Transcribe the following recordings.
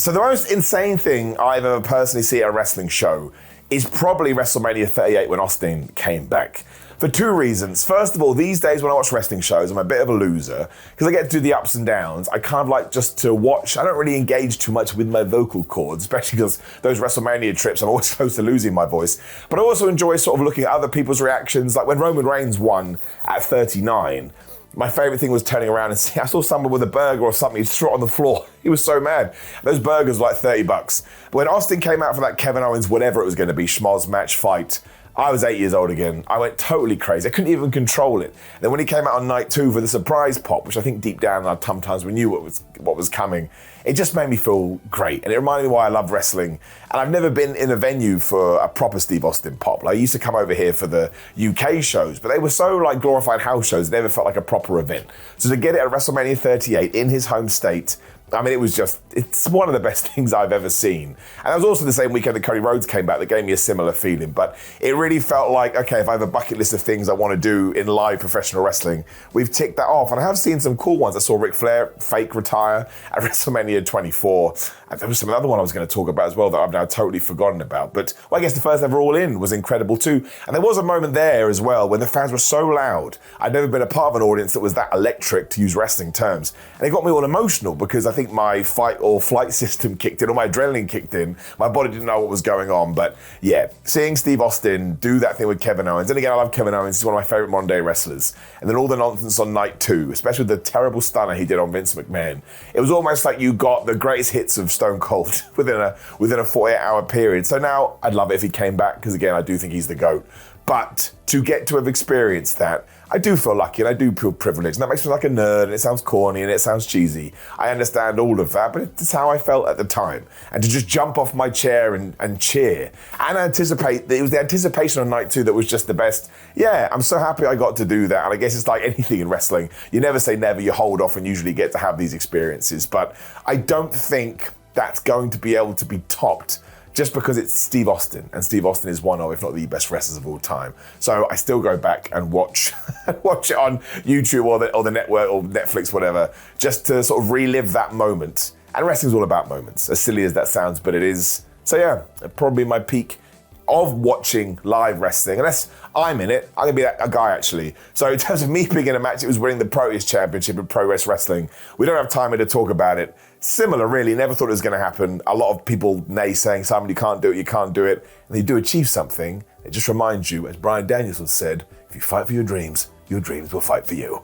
So the most insane thing I've ever personally seen at a wrestling show is probably WrestleMania 38 when Austin came back. For two reasons. First of all, these days when I watch wrestling shows, I'm a bit of a loser because I get to do the ups and downs. I kind of like just to watch. I don't really engage too much with my vocal cords, especially because those WrestleMania trips, I'm always close to losing my voice. But I also enjoy sort of looking at other people's reactions. Like when Roman Reigns won at 39, my favorite thing was turning around and seeing, I saw someone with a burger or something, he threw it on the floor. He was so mad. Those burgers were like $30. But when Austin came out for that Kevin Owens, whatever it was going to be, schmoz match fight, I was 8 years old again. I went totally crazy. I couldn't even control it. Then when he came out on night 2 for the surprise pop, which I think deep down in our tum-tums we knew what was coming, it just made me feel great. And it reminded me why I love wrestling. And I've never been in a venue for a proper Steve Austin pop. Like, I used to come over here for the UK shows, but they were so like glorified house shows, it never felt like a proper event. So to get it at WrestleMania 38 in his home state, I mean, it's one of the best things I've ever seen. And it was also the same weekend that Cody Rhodes came back that gave me a similar feeling. But it really felt like, okay, if I have a bucket list of things I want to do in live professional wrestling, we've ticked that off. And I have seen some cool ones. I saw Ric Flair fake retire at WrestleMania 24. And there was some other one I was going to talk about as well that I've now totally forgotten about. But I guess the first ever All In was incredible too. And there was a moment there as well when the fans were so loud. I'd never been a part of an audience that was that electric, to use wrestling terms. And it got me all emotional because I think my fight or flight system kicked in, or my adrenaline kicked in. My body didn't know what was going on. But yeah, seeing Steve Austin do that thing with Kevin Owens, and again, I love Kevin Owens, he's one of my favorite modern day wrestlers. And then all the nonsense on night 2, especially the terrible stunner he did on Vince McMahon. It was almost like you got the greatest hits of Stone Cold within a 48-hour period. So now I'd love it if he came back, because again, I do think he's the GOAT. But to get to have experienced that, I do feel lucky and I do feel privileged. And that makes me like a nerd, and it sounds corny and it sounds cheesy. I understand all of that, but it's how I felt at the time. And to just jump off my chair and cheer and anticipate, it was the anticipation on night 2 that was just the best. Yeah, I'm so happy I got to do that. And I guess it's like anything in wrestling. You never say never, you hold off and usually get to have these experiences. But I don't think that's going to be able to be topped just because it's Steve Austin, and Steve Austin is one of, if not the best wrestlers of all time. So I still go back and watch it on YouTube or the network or Netflix, whatever, just to sort of relive that moment. And wrestling's all about moments, as silly as that sounds, but it is. So yeah, probably my peak of watching live wrestling, unless I'm in it, I'm gonna be a guy actually. So in terms of me being in a match, it was winning the Proteus Championship in Pro Wrestling. We don't have time here to talk about it. Similar, really, never thought it was gonna happen. A lot of people naysaying, Simon, you can't do it, you can't do it. And you do achieve something, it just reminds you, as Bryan Danielson said, if you fight for your dreams will fight for you.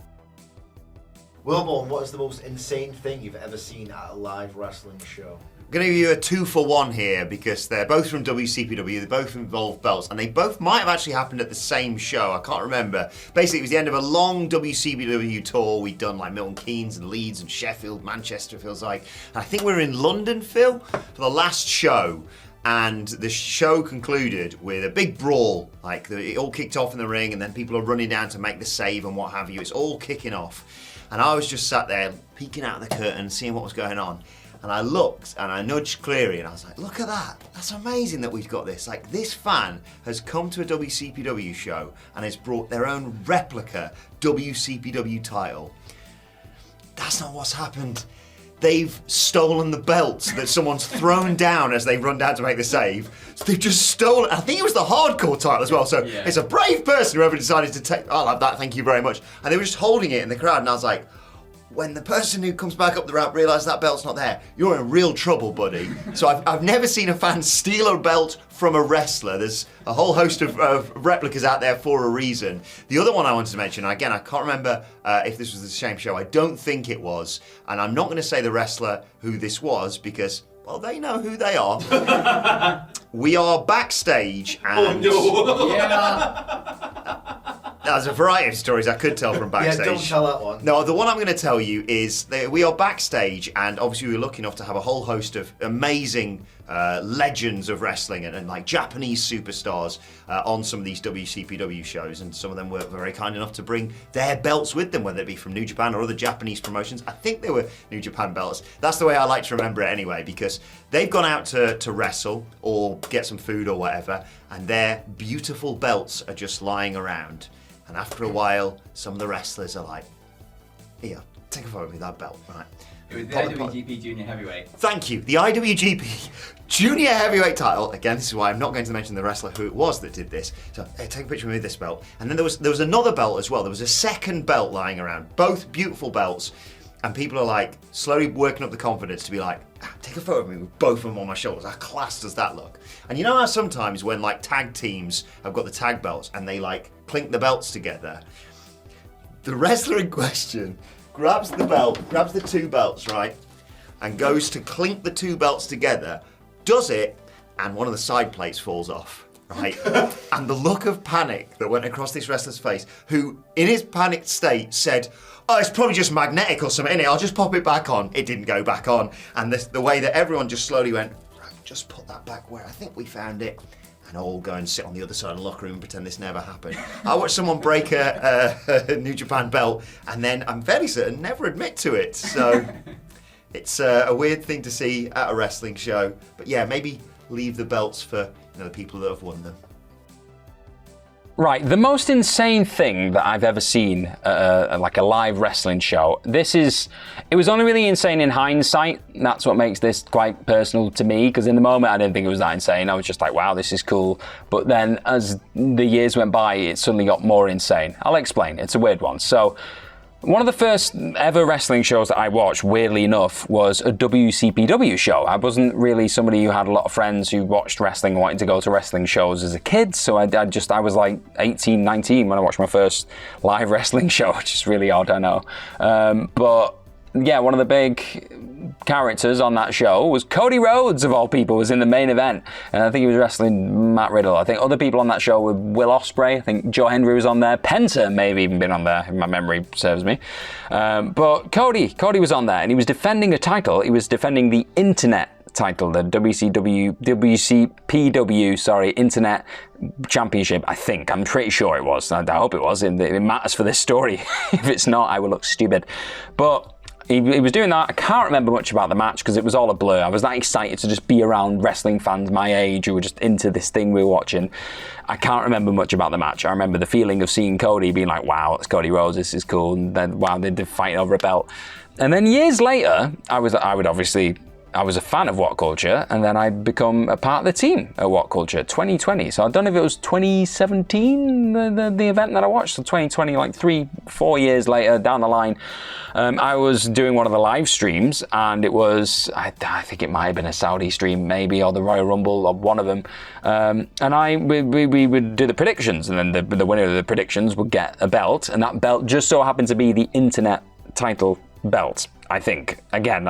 Wilborn, what is the most insane thing you've ever seen at a live wrestling show? I'm going to give you a 2-for-1 here because they're both from WCPW, they both involve belts, and they both might have actually happened at the same show, I can't remember. Basically, it was the end of a long WCPW tour. We'd done like Milton Keynes and Leeds and Sheffield, Manchester, feels like. And I think we were in London, Phil, for the last show. And the show concluded with a big brawl. Like, it all kicked off in the ring, and then people are running down to make the save and what have you. It's all kicking off. And I was just sat there, peeking out the curtain, seeing what was going on. And I looked and I nudged Cleary and I was like, look at that. That's amazing that we've got this. Like, this fan has come to a WCPW show and has brought their own replica WCPW title. That's not what's happened. They've stolen the belts that someone's thrown down as they run down to make the save. So they've just stolen, I think it was the hardcore title as well. So yeah. It's a brave person whoever decided to take, I'll have that, thank you very much. And they were just holding it in the crowd and I was like, when the person who comes back up the ramp realises that belt's not there, you're in real trouble, buddy. So I've never seen a fan steal a belt from a wrestler. There's a whole host of replicas out there for a reason. The other one I wanted to mention, again, I can't remember if this was the same show. I don't think it was. And I'm not going to say the wrestler who this was because, well, they know who they are. We are backstage and... Oh, no. Yeah. There's a variety of stories I could tell from backstage. Yeah, don't tell that one. No, the one I'm going to tell you is that we are backstage, and obviously we were lucky enough to have a whole host of amazing legends of wrestling and like Japanese superstars on some of these WCPW shows, and some of them were very kind enough to bring their belts with them, whether it be from New Japan or other Japanese promotions. I think they were New Japan belts. That's the way I like to remember it anyway, because they've gone out to wrestle or get some food or whatever, and their beautiful belts are just lying around. And after a while, some of the wrestlers are like, here, take a photo with that belt, right? It was the IWGP Junior Heavyweight. Thank you. The IWGP Junior Heavyweight title. Again, this is why I'm not going to mention the wrestler who it was that did this. So take a picture of me with this belt. And then there was another belt as well. There was a second belt lying around. Both beautiful belts. And people are like slowly working up the confidence to be like, take a photo of me with both of them on my shoulders. How class does that look? And you know how sometimes when like tag teams have got the tag belts and they like clink the belts together, the wrestler in question grabs the belt, grabs the two belts, right, and goes to clink the two belts together, does it, and one of the side plates falls off. Right, and the look of panic that went across this wrestler's face, who, in his panicked state, said, "Oh, it's probably just magnetic or something, innit? I'll just pop it back on." It didn't go back on, and the way that everyone just slowly went, "Right, just put that back where I think we found it," and all go and sit on the other side of the locker room and pretend this never happened. I watched someone break a New Japan belt, and then I'm fairly certain never admit to it. So it's a weird thing to see at a wrestling show, but yeah, maybe leave the belts for the people that have won them. Right, the most insane thing that I've ever seen at like a live wrestling show, it was only really insane in hindsight. That's what makes this quite personal to me, because in the moment I didn't think it was that insane. I was just like, wow, this is cool. But then as the years went by, it suddenly got more insane. I'll explain, it's a weird one. So, one of the first ever wrestling shows that I watched, weirdly enough, was a WCPW show. I wasn't really somebody who had a lot of friends who watched wrestling and wanted to go to wrestling shows as a kid, so I was like 18, 19 when I watched my first live wrestling show, which is really odd, I know. But yeah, one of the big characters on that show was Cody Rhodes, of all people, was in the main event. And I think he was wrestling Matt Riddle. I think other people on that show were Will Ospreay. I think Joe Hendry was on there. Penta may have even been on there, if my memory serves me. But Cody was on there, and he was defending a title. He was defending the Internet title, the WCPW, Internet Championship, I think. I'm pretty sure it was. I hope it was. It matters for this story. If it's not, I will look stupid. But he was doing that. I can't remember much about the match because it was all a blur. I was that excited to just be around wrestling fans my age who were just into this thing we were watching. I can't remember much about the match. I remember the feeling of seeing Cody being like, wow, it's Cody Rhodes, this is cool. And then, wow, they're fighting over a belt. And then years later, I was a fan of WhatCulture, and then I'd become a part of the team at WhatCulture 2020. So I don't know if it was 2017, the event that I watched, so 2020, like 3-4 years later down the line. I was doing one of the live streams, and it was, I think it might have been a Saudi stream maybe, or the Royal Rumble, or one of them. And we would do the predictions, and then the winner of the predictions would get a belt, and that belt just so happened to be the Internet title belt, I think. Again,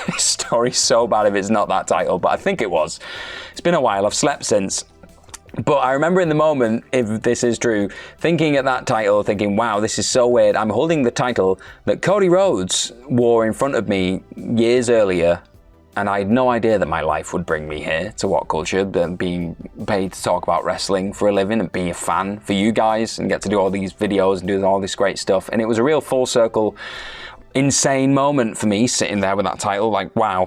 this story's so bad if it's not that title, but I think it was. It's been a while, I've slept since. But I remember in the moment, if this is true, thinking at that title, thinking, wow, this is so weird. I'm holding the title that Cody Rhodes wore in front of me years earlier, and I had no idea that my life would bring me here to WhatCulture, being paid to talk about wrestling for a living and being a fan for you guys and get to do all these videos and do all this great stuff. And it was a real full circle insane moment for me, sitting there with that title, like, wow,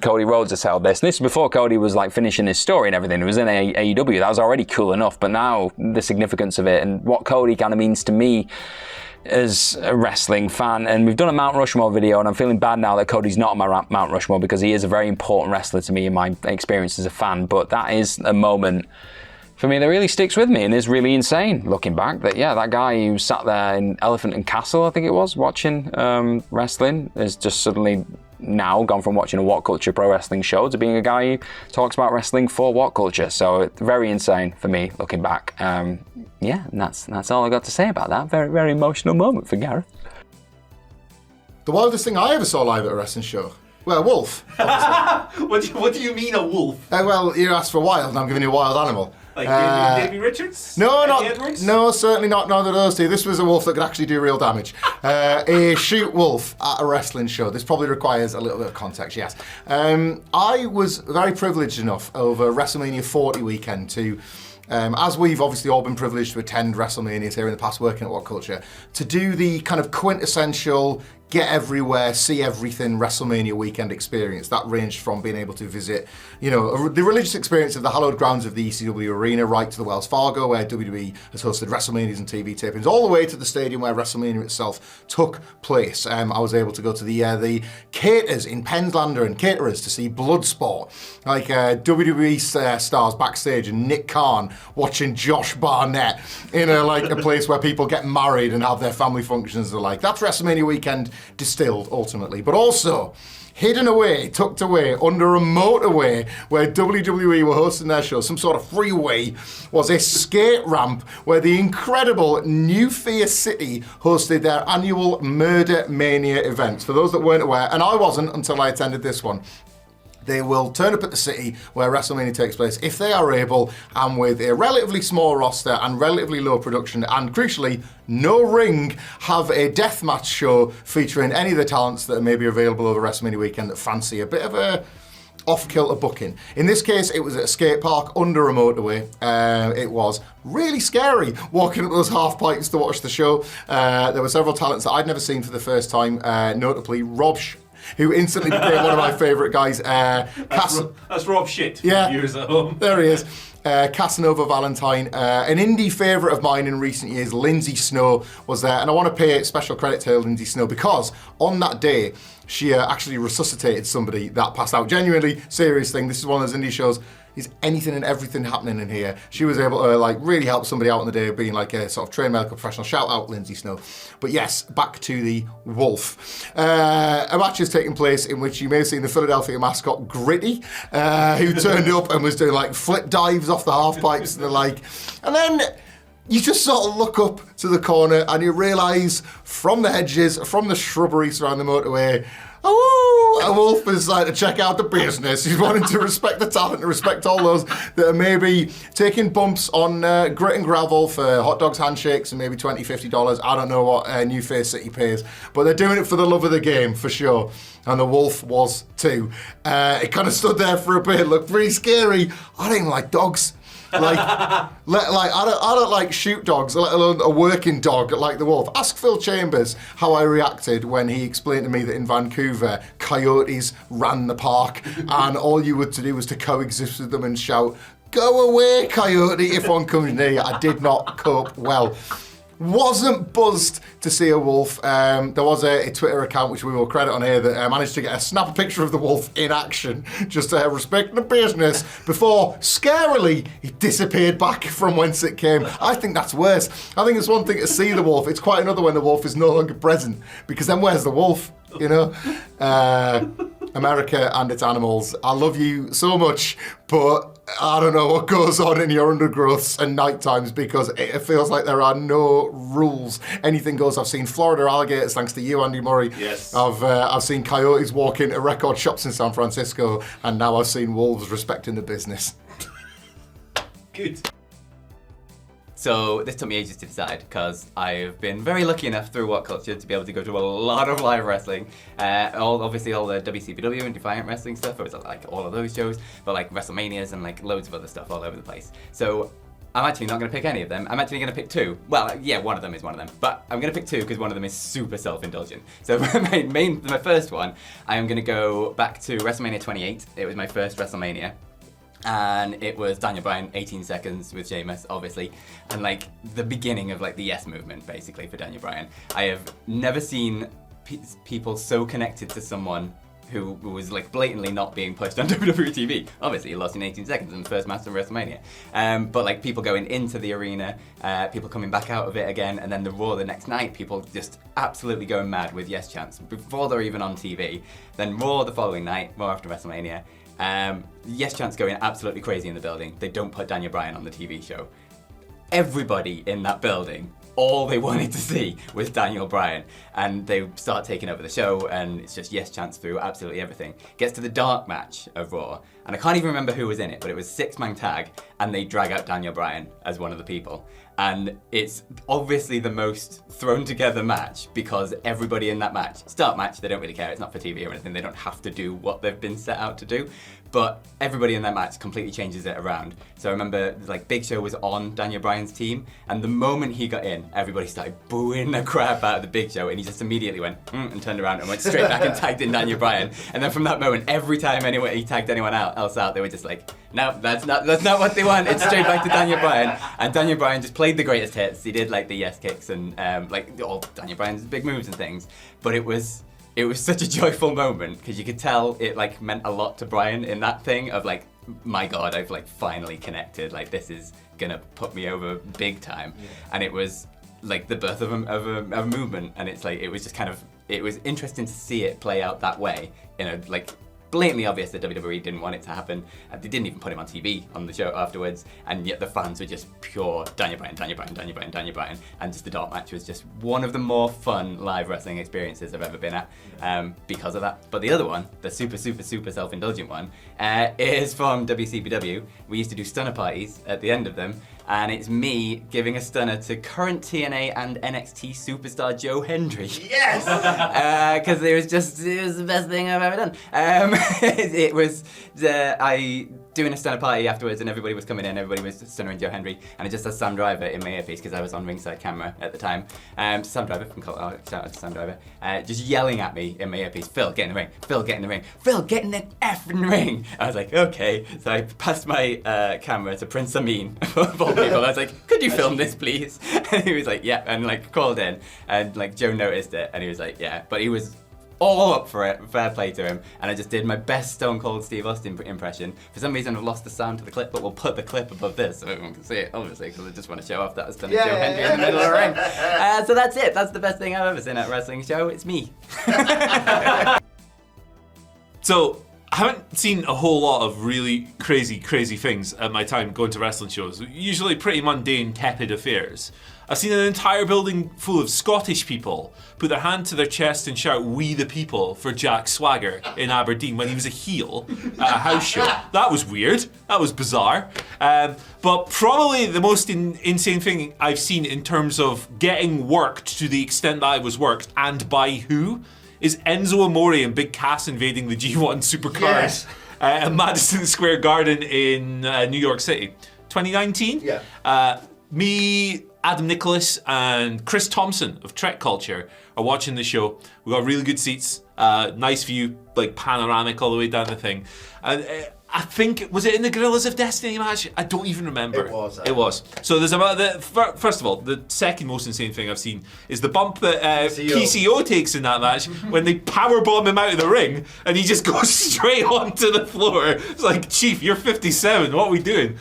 Cody Rhodes has held this. And this is before Cody was like finishing his story and everything. It was in AEW. That was already cool enough, but now the significance of it and what Cody kind of means to me as a wrestling fan. And we've done a Mount Rushmore video, and I'm feeling bad now that Cody's not on my Mount Rushmore, because he is a very important wrestler to me in my experience as a fan. But that is a moment for me that really sticks with me and is really insane looking back. That, yeah, that guy who sat there in Elephant and Castle, I think it was, watching wrestling, is just suddenly now gone from watching a WhatCulture pro wrestling show to being a guy who talks about wrestling for WhatCulture. So it's very insane for me looking back. Yeah, and that's all I got to say about that. Very, very emotional moment for Gareth. The wildest thing I ever saw live at a wrestling show. Well, a wolf. What do you mean a wolf? Well, you asked for wild, and I'm giving you a wild animal. Like Davey Richards? No, certainly not none of those two. This was a wolf that could actually do real damage. A shoot wolf at a wrestling show. This probably requires a little bit of context, yes. I was very privileged enough over WrestleMania 40 weekend to, as we've obviously all been privileged to attend WrestleManias here in the past working at WhatCulture, to do the kind of quintessential get everywhere, see everything WrestleMania weekend experience. That ranged from being able to visit, the religious experience of the hallowed grounds of the ECW arena, right to the Wells Fargo, where WWE has hosted WrestleManias and TV tapings, all the way to the stadium where WrestleMania itself took place. I was able to go to the caterers in Pennslander and caterers to see Bloodsport, like WWE stars backstage and Nick Khan watching Josh Barnett in a place where people get married and have their family functions. That's WrestleMania weekend distilled ultimately, but also hidden away, tucked away under a motorway where WWE were hosting their show, some sort of freeway, was a skate ramp where the incredible New Fear City hosted their annual Murder Mania events. For those that weren't aware, and I wasn't until I attended this one, they will turn up at the city where WrestleMania takes place, if they are able, and with a relatively small roster and relatively low production, and crucially, no ring, have a deathmatch show featuring any of the talents that are maybe available over WrestleMania weekend that fancy a bit of a off-kilter booking. In this case, it was at a skate park under a motorway. It was really scary walking up those half pipes to watch the show. There were several talents that I'd never seen for the first time, notably Rob who instantly became one of my favourite guys. That's Rob Shit. Yeah, Viewers at home. There he is. Casanova Valentine, an indie favourite of mine in recent years, Lindsay Snow, was there. And I want to pay special credit to Lindsay Snow because on that day, she actually resuscitated somebody that passed out. Genuinely serious thing. This is one of those indie shows. There's anything and everything happening in here. She was able to really help somebody out on the day of being a sort of trained medical professional. Shout out Lindsay Snow. But yes, back to the Wolf. A match is taking place in which you may have seen the Philadelphia mascot Gritty, who turned up and was doing flip dives off the half pipes and the like. And then you just sort of look up to the corner and you realise from the hedges, from the shrubbery surrounding the motorway, a Wolf is to check out the business. He's wanting to respect the talent and respect all those that are maybe taking bumps on grit and gravel for hot dogs, handshakes, and maybe $20, $50. I don't know what New Fear City pays, but they're doing it for the love of the game, for sure. And the Wolf was too. It kind of stood there for a bit, looked pretty scary. I don't even like dogs. I don't like shoot dogs, let alone a working dog like the Wolf. Ask Phil Chambers how I reacted when he explained to me that in Vancouver, coyotes ran the park and all you were to do was to coexist with them and shout, "Go away, coyote," if one comes near you. I did not cope well. Wasn't buzzed to see a Wolf. There was a Twitter account, which we will credit on here, that managed to get a snap picture of the Wolf in action, just respecting the business, before, scarily, he disappeared back from whence it came. I think that's worse. I think it's one thing to see the Wolf. It's quite another when the Wolf is no longer present, because then where's the Wolf, America and its animals, I love you so much, but I don't know what goes on in your undergrowths and night times because it feels like there are no rules. Anything goes. I've seen Florida alligators thanks to you, Andy Murray. Yes. I've seen coyotes walk into record shops in San Francisco, and now I've seen wolves respecting the business. Good. So this took me ages to decide because I've been very lucky enough through WhatCulture to be able to go to a lot of live wrestling. Obviously all the WCPW and Defiant Wrestling stuff. It was all of those shows, but WrestleManias and loads of other stuff all over the place. So I'm actually not going to pick any of them. I'm actually going to pick two. Well, yeah, one of them is one of them, but I'm going to pick two because one of them is super self-indulgent. So my first one, I am going to go back to WrestleMania 28. It was my first WrestleMania. And it was Daniel Bryan, 18 seconds with Sheamus, obviously, and the beginning of the Yes movement, basically, for Daniel Bryan. I have never seen people so connected to someone who was blatantly not being pushed on WWE TV. Obviously, he lost in 18 seconds in the first match of WrestleMania. But people going into the arena, people coming back out of it again, and then the Raw the next night, people just absolutely going mad with Yes chants before they're even on TV. Then Raw the following night, Raw after WrestleMania. Yes chants going absolutely crazy in the building. They don't put Daniel Bryan on the TV show. Everybody in that building, all they wanted to see was Daniel Bryan. And they start taking over the show, and it's just yes chants through absolutely everything. Gets to the dark match of Raw, and I can't even remember who was in it, but it was 6-man tag, and they drag out Daniel Bryan as one of the people. And it's obviously the most thrown together match because everybody in that match, start match, they don't really care, it's not for TV or anything, they don't have to do what they've been set out to do. But everybody in that match completely changes it around. So I remember, like, Big Show was on Daniel Bryan's team, and the moment he got in, everybody started booing the crap out of the Big Show, and he just immediately went, and turned around and went straight back and tagged in Daniel Bryan. And then from that moment, every time he tagged anyone else out, they were just like, no, that's not what they want. It's straight back to Daniel Bryan. And Daniel Bryan just played the greatest hits. He did, like, the yes kicks and, like, all Daniel Bryan's big moves and things. But it was such a joyful moment because you could tell it like meant a lot to Bryan in that thing of like, my God, I've like finally connected. Like this is gonna put me over big time. Yeah. And it was like the birth of a movement. And it's like it was just kind of, it was interesting to see it play out that way in a like blatantly obvious that WWE didn't want it to happen. They didn't even put him on TV on the show afterwards, and yet the fans were just pure Daniel Bryan, Daniel Bryan, Daniel Bryan, Daniel Bryan, and just the dark match was just one of the more fun live wrestling experiences I've ever been at because of that. But the other one, the super self-indulgent one, is from WCPW. We used to do stunner parties at the end of them, and it's me giving a stunner to current TNA and NXT superstar Joe Hendry. Yes! Because it was the best thing I've ever done. It was doing a stunner party afterwards, and everybody was coming in, everybody was stunnering Joe Hendry, and I just had Sam Driver in my earpiece because I was on ringside camera at the time. Sam Driver from shout out to Sam Driver, just yelling at me in my earpiece, Phil, get in the ring, Phil, get in the ring, Phil, get in the effing ring. I was like, okay. So I passed my camera to Prince Amin of all people. I was like, could you film this, please? And he was like, yeah, and like called in, and like Joe noticed it, and he was like, yeah, but he was all up for it, fair play to him, and I just did my best Stone Cold Steve Austin impression. For some reason I've lost the sound to the clip, but we'll put the clip above this so everyone can see it, obviously, because I just want to show off that I was stunning Joe Hendry in the middle of the ring. So that's it, that's the best thing I've ever seen at a wrestling show, it's me. So, I haven't seen a whole lot of really crazy things at my time going to wrestling shows. Usually pretty mundane, tepid affairs. I've seen an entire building full of Scottish people put their hand to their chest and shout "We the People" for Jack Swagger in Aberdeen when he was a heel at a house show. That was weird. That was bizarre. But probably the most insane thing I've seen in terms of getting worked to the extent that I was worked, and by who, is Enzo Amore and Big Cass invading the G1 Supercars at Madison Square Garden in New York City. 2019? Yeah. Me, Adam Nicholas, and Chris Thompson of WhatCulture are watching the show. We got really good seats, nice view, like panoramic all the way down the thing. And I think, was it in the Gorillas of Destiny match? I don't even remember. It was. It was. So there's about first of all, the second most insane thing I've seen is the bump that PCO takes in that match when they powerbomb him out of the ring and he just goes straight onto the floor. It's like, Chief, you're 57. What are we doing?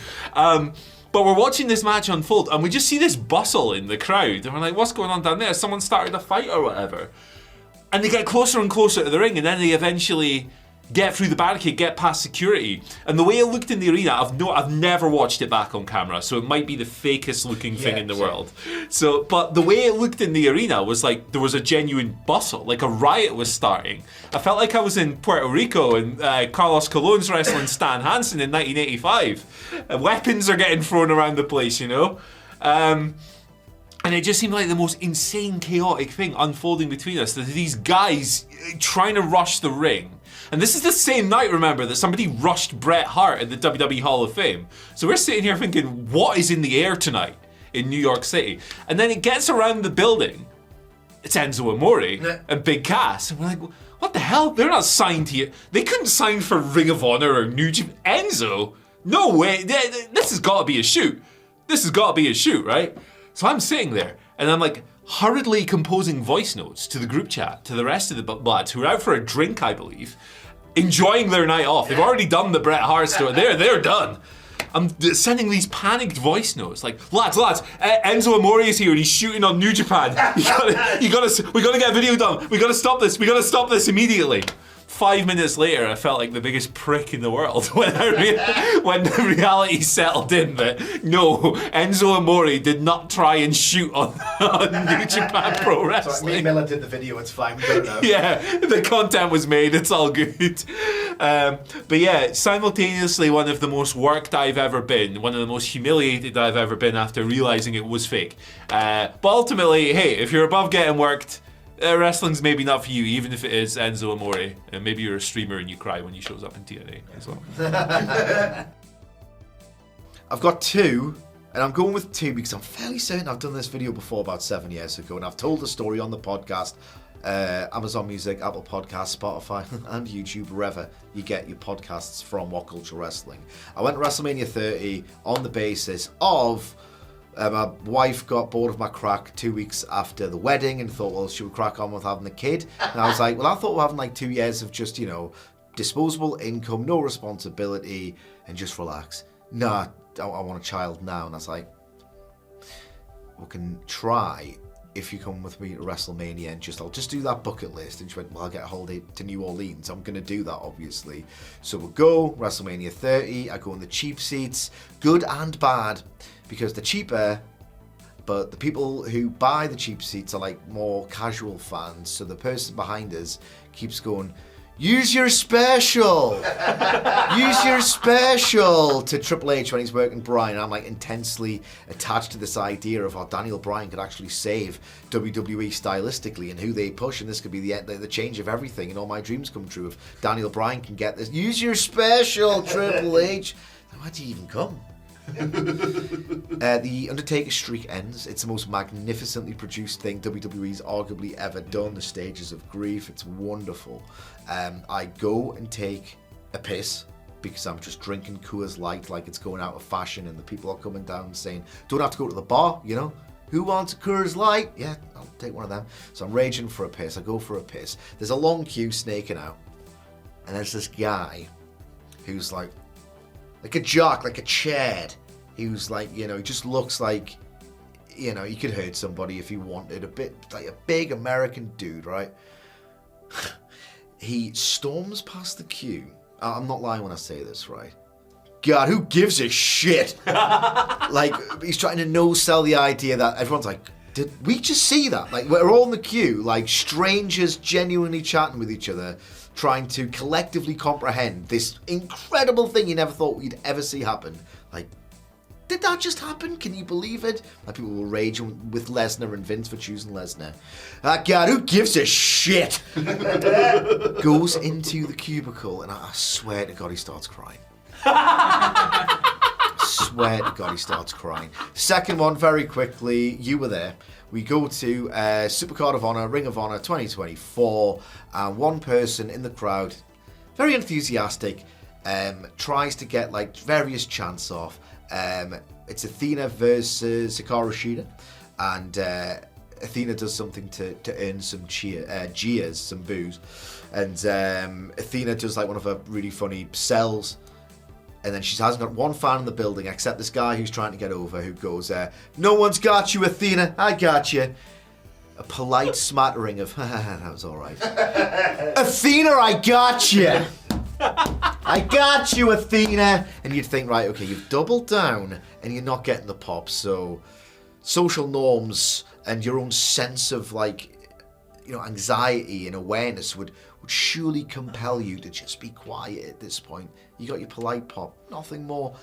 But we're watching this match unfold and we just see this bustle in the crowd. And we're like, what's going on down there? Someone started a fight or whatever. And they get closer and closer to the ring and then they eventually get through the barricade, get past security. And the way it looked in the arena, I've never watched it back on camera, so it might be the fakest looking thing in the world. So, but the way it looked in the arena was like there was a genuine bustle, like a riot was starting. I felt like I was in Puerto Rico and Carlos Colon's wrestling Stan Hansen in 1985. Weapons are getting thrown around the place, you know? And it just seemed like the most insane, chaotic thing unfolding between us. These guys trying to rush the ring. And this is the same night, remember, that somebody rushed Bret Hart at the WWE Hall of Fame. So we're sitting here thinking, what is in the air tonight in New York City? And then it gets around the building. It's Enzo Amore and Big Cass. And we're like, what the hell? They're not signed here. They couldn't sign for Ring of Honor or New Japan. Enzo? No way. This has got to be a shoot. This has got to be a shoot, right? So I'm sitting there and I'm like hurriedly composing voice notes to the group chat, to the rest of the lads who are out for a drink, I believe, enjoying their night off. They've already done the Bret Hart story. They're done. I'm sending these panicked voice notes like, lads, Enzo Amore is here and he's shooting on New Japan. We gotta get a video done. We gotta stop this immediately. 5 minutes later, I felt like the biggest prick in the world when the reality settled in that no, Enzo Amore did not try and shoot on New Japan Pro Wrestling. So Lee Miller did the video, it's fine, we don't know. Yeah, the content was made, it's all good. But yeah, simultaneously one of the most worked I've ever been, one of the most humiliated I've ever been after realising it was fake. But ultimately, hey, if you're above getting worked, wrestling's maybe not for you, even if it is Enzo Amore. And maybe you're a streamer and you cry when he shows up in TNA as well. I've got two, and I'm going with two because I'm fairly certain I've done this video before about 7 years ago, and I've told the story on the podcast, Amazon Music, Apple Podcasts, Spotify, and YouTube, wherever you get your podcasts from WhatCulture Wrestling. I went to WrestleMania 30 on the basis of my wife got bored of my crack 2 weeks after the wedding and thought, well, should we crack on with having a kid? And I was like, well, I thought we're having like 2 years of just, disposable income, no responsibility, and just relax. Nah, I want a child now. And I was like, we can try if you come with me to WrestleMania and I'll just do that bucket list. And she went, well, I'll get a holiday to New Orleans. I'm going to do that, obviously. So we'll go, WrestleMania 30. I go in the cheap seats, good and bad, because they're cheaper, but the people who buy the cheap seats are like more casual fans. So the person behind us keeps going, use your special! Use your special! To Triple H when he's working Bryan. I'm like intensely attached to this idea of how Daniel Bryan could actually save WWE stylistically and who they push, and this could be the change of everything, and all my dreams come true if Daniel Bryan can get this. Use your special, Triple H! Why do you even come? The Undertaker streak ends. It's the most magnificently produced thing WWE's arguably ever done. The Stages of Grief. It's wonderful. I go and take a piss because I'm just drinking Coors Light like it's going out of fashion, and the people are coming down and saying, don't have to go to the bar, Who wants a Coors Light? Yeah, I'll take one of them. So I'm raging for a piss. I go for a piss. There's a long queue snaking out, and there's this guy who's like a jock, like a Chad. He was like, he just looks like, he could hurt somebody if he wanted. A bit like a big American dude, right? He storms past the queue. I'm not lying when I say this, right? God, who gives a shit? Like, he's trying to no-sell the idea that everyone's like, did we just see that? Like, we're all in the queue, like strangers genuinely chatting with each other, trying to collectively comprehend this incredible thing you never thought we'd ever see happen. Like, did that just happen? Can you believe it? Like, people will rage with Lesnar and Vince for choosing Lesnar. God, who gives a shit? Goes into the cubicle, and I swear to God he starts crying. Swear to God he starts crying. Second one, very quickly, you were there. We go to Supercard of Honor, Ring of Honor 2024, and one person in the crowd, very enthusiastic, tries to get like various chants off. It's Athena versus Hikaru Shida, and Athena does something to earn some jeers, some boos, and Athena does like one of her really funny sells. And then she hasn't got one fan in the building except this guy who's trying to get over, who goes, no one's got you, Athena, I got you. A polite smattering of, that was all right. Athena, I got you. I got you, Athena. And you'd think, right, okay, you've doubled down and you're not getting the pop. So social norms and your own sense of anxiety and awareness would surely compel you to just be quiet at this point. You got your polite pop, nothing more.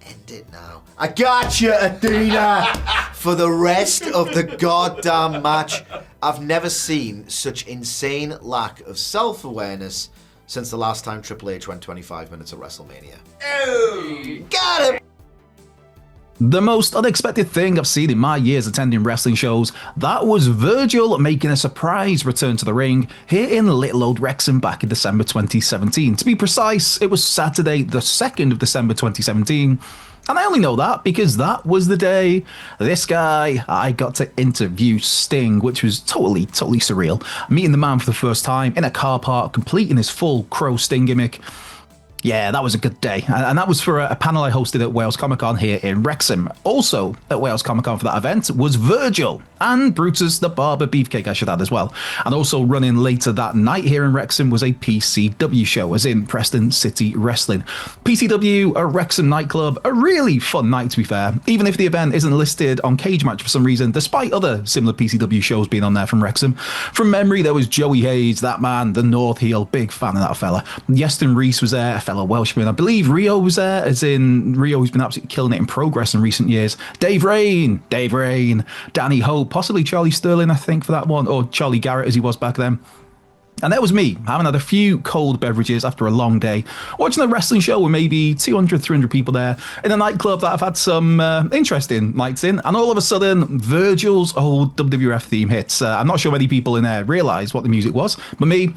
End it now. I got you, Athena, for the rest of the goddamn match. I've never seen such insane lack of self-awareness since the last time Triple H went 25 minutes at WrestleMania. Oh, got it! The most unexpected thing I've seen in my years attending wrestling shows, that was Virgil making a surprise return to the ring here in Little Old Wrexham back in December 2017. To be precise, it was Saturday the 2nd of December 2017. And I only know that because that was the day this guy, I got to interview Sting, which was totally surreal. Meeting the man for the first time in a car park, completing his full Crow Sting gimmick. Yeah, that was a good day. And that was for a panel I hosted at Wales Comic Con here in Wrexham. Also at Wales Comic Con for that event was Virgil and Brutus the Barber Beefcake, I should add as well. And also running later that night here in Wrexham was a PCW show, as in Preston City Wrestling. PCW, a Wrexham nightclub, a really fun night to be fair, even if the event isn't listed on Cage Match for some reason, despite other similar PCW shows being on there from Wrexham. From memory, there was Joey Hayes, that man, the North Heel, big fan of that fella. Yeston Reese was there, a fellow Welshman. I believe Rio was there, as in Rio, who's been absolutely killing it in Progress in recent years. Dave Rain, Danny Hope, possibly Charlie Sterling, I think, for that one, or Charlie Garrett as he was back then. And that was me, having had a few cold beverages after a long day, watching a wrestling show with maybe 200, 300 people there, in a nightclub that I've had some interesting nights in. And all of a sudden, Virgil's old WWF theme hits. I'm not sure many people in there realise what the music was, but me...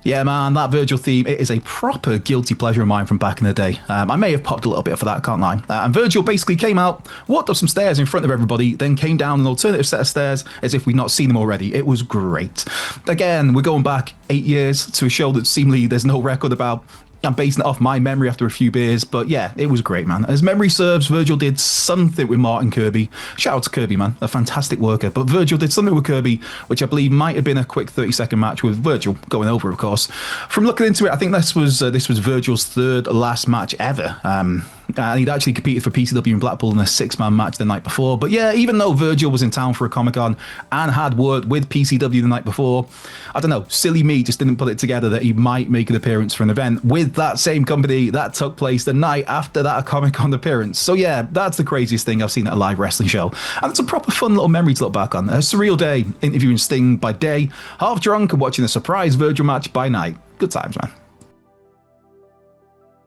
Yeah, man, that Virgil theme, it is a proper guilty pleasure of mine from back in the day. I may have popped a little bit for that, can't lie. And Virgil basically came out, walked up some stairs in front of everybody, then came down an alternative set of stairs as if we'd not seen them already. It was great. Again, we're going back 8 years to a show that seemingly there's no record about. I'm basing it off my memory after a few beers, but yeah, it was great, man. As memory serves, Virgil did something with Martin Kirby. Shout out to Kirby, man, a fantastic worker. But Virgil did something with Kirby, which I believe might have been a quick 30-second match with Virgil going over, of course. From looking into it, I think this was Virgil's third last match ever. And he'd actually competed for PCW in Blackpool in a 6-man match the night before. But yeah, even though Virgil was in town for a Comic-Con and had worked with PCW the night before, I don't know, silly me just didn't put it together that he might make an appearance for an event with that same company that took place the night after that Comic-Con appearance. So yeah, that's the craziest thing I've seen at a live wrestling show. And it's a proper fun little memory to look back on. A surreal day, interviewing Sting by day, half drunk and watching a surprise Virgil match by night. Good times, man.